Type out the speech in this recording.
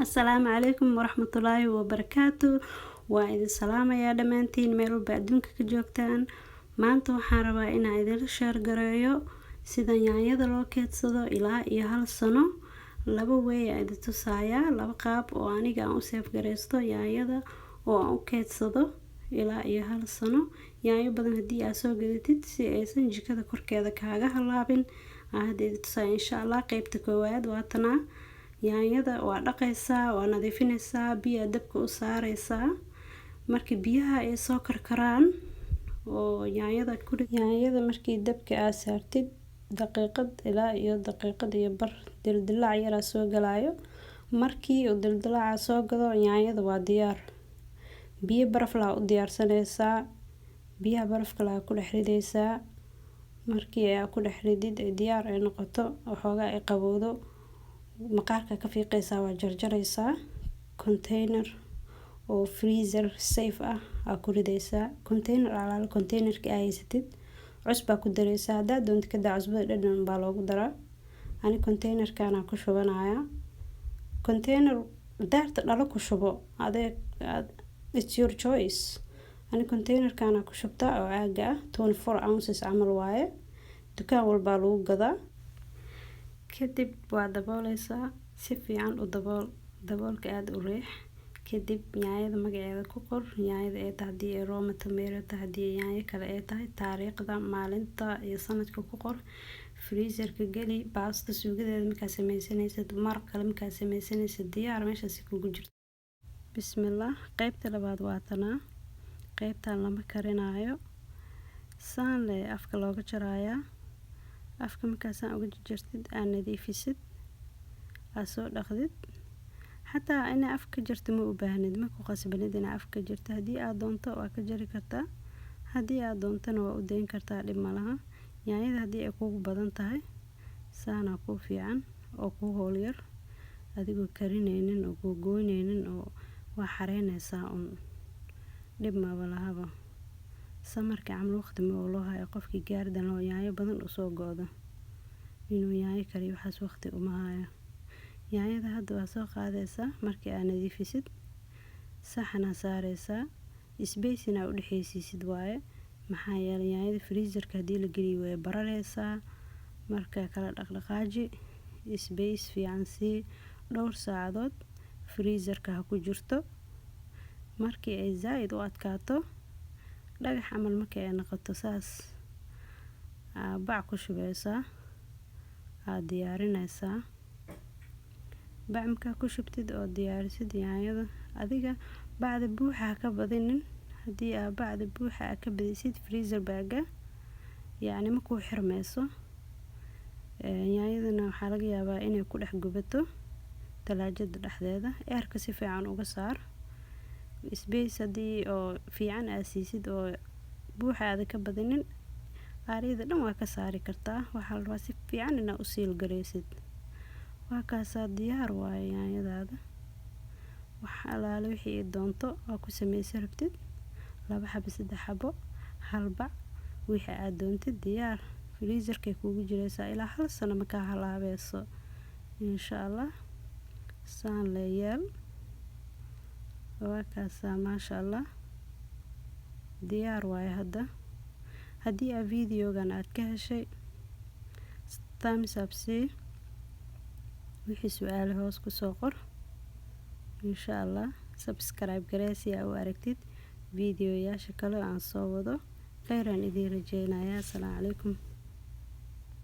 Assalaamu calaykum waraxmatullaahi wabarakaatu. Waa idin salaamayaa dhammaantiin meel walba adduunka ka joogtaan. Maanta waxaan rabaa inaan idin share gareeyo sida yaanyada loo keedsado ilaa iyo 1 sano. Laba way aan idin tusayaa, laba qaab oo aniga aan u save gareysto yaanyada oo aan u keedsado ilaa iyo 1 sano. Yaanyo badan haddii aad soo gadatid si aysan jikada korkeeda kaaga halaabin. Hadda idin tusayaa insha Allah qaybta koowaad waa tanaa. Yaanyada waa dhaqaysaa, waa nadiifinaysaa, biyo dabka u saaraysaa. Markii biyaha ay soo karkaraan oo yaanyada markii dabka aad saartid daqiiqad ilaa iyo daqiiqad iyo bar dildilaac yar soo galayo. Markii uu dildilaaca soo galo yaanyada waa diyaar. Biyo baraf la u diyaarsanaysaa. Biyaha barafka la ku dhex ridaysaa. Markii ay ku dhex ridid ay diyaar ay noqoto waxoogaa ay qabowdo maqaarka ka fiiqaysaa waa jarjaraysaa. Container oo freezer safe ah ku ridaysaa. Container alaala containerka ay haysatid cusba ku daraysaa. Haddaad doonto ka daa cusbada dhadhan baa loogu daraa. Ani containerkana ku shubanaaya. Container daarta dhalo ku shubo it's your choice. Ani containerkana ku shubtaa oo caaga 24 ounces camal waaye. Dukaan walba lagu gadaa. Kadib waa daboolaysaa si fiican u daboolka aad u riix. Kadib yaanyada magaceeda ku qor. Yaanyada ay tahay haddii Roma tomato tahay haddii yaanyo kale ay tahay taariikhda maalinta iyo sanadka ku qor. Freezerka geli baasta suugadeeda markaa samaysanaysid maraq kale markaa samaysanaysid diyaar meeshaas kugu jirto. Bismillah qaybta labaad waa tanaa. Qaybtan lama karinayo. Saan le afka looga jarayaa. Afka markaasaan uga jartid aan nadiifisid aad soo dhaqdid xataa in afka jarto ma u baahnid ma ku qasbanid in afka jarto haddii aad doonto waa ka jari kartaa haddii aad doontana waa u dayn kartaa dhib ma laha. Yaanyada haddii ay kugu badan tahay saana ku fiican oo ku hool yar adigoo karineynin oo ku gooyneynin oo waa xareynaysaa dhib ma lahaba. Samarka camal waqti ma loo hayo qofkii gaardan loo yaanyo badan u soo goodo inuu yaanyo kariyo waxaas waqti uma hayo. Yaanyada hadda waa soo qaadaysaa markii aad nadiifisid saxana saaraysaa isbeysina u dhaxaysiisid waaye maxaa yeelay yaanyada freezerka haddii la geliyo way bararaysaa. Marka kala dhaqdhaqaaji isbeys fiican si dhowr saacadood freezerka ha ku jirto. Markii ay zaid u adkaato dhagax camal markay ay noqoto saas bac ku shubaysaa aad diyaarinaysaa. Bac markaa ku shubtid oo diyaarisid yaanyada adiga bacda buuxa ka badinin haddii aad bacda buuxa ka badisid freezer bag yacni ma ku xirmayso. Yaanyadana waxaa laga yaabaa inay ku dhex gubato talaajada dhexdeeda eerka si fiican uga saar. Isbeys haddii oo fiican aad siisid oo buuxa aad ka badinin aariyada dhan waa ka saari kartaa. Waxaa la rabaa si fiican inaad u siil gareysid. Waa kaasaa diyaar waaye yaanyadaada. Waxa alaala wixii doonto oo ku samaysan rabtid 2 xabo 3 xabo hal bac wixii aad doontid diyaar freezerka kugu jiraysaa ilaa 1 sano ma ka halaabayso insha Allah. Saan la yeel waa kaasaa maasha Allah diyaar waaye hadda. Haddii aad videogan aad ka heshay thumbs up si wixii su'aalo hoos ku soo qor insha Allah. Subscribe garee si aad u aragtid videoyaasha kale aan soo wado. Khayran idin rajeynayaa. Assalaamu calaykum.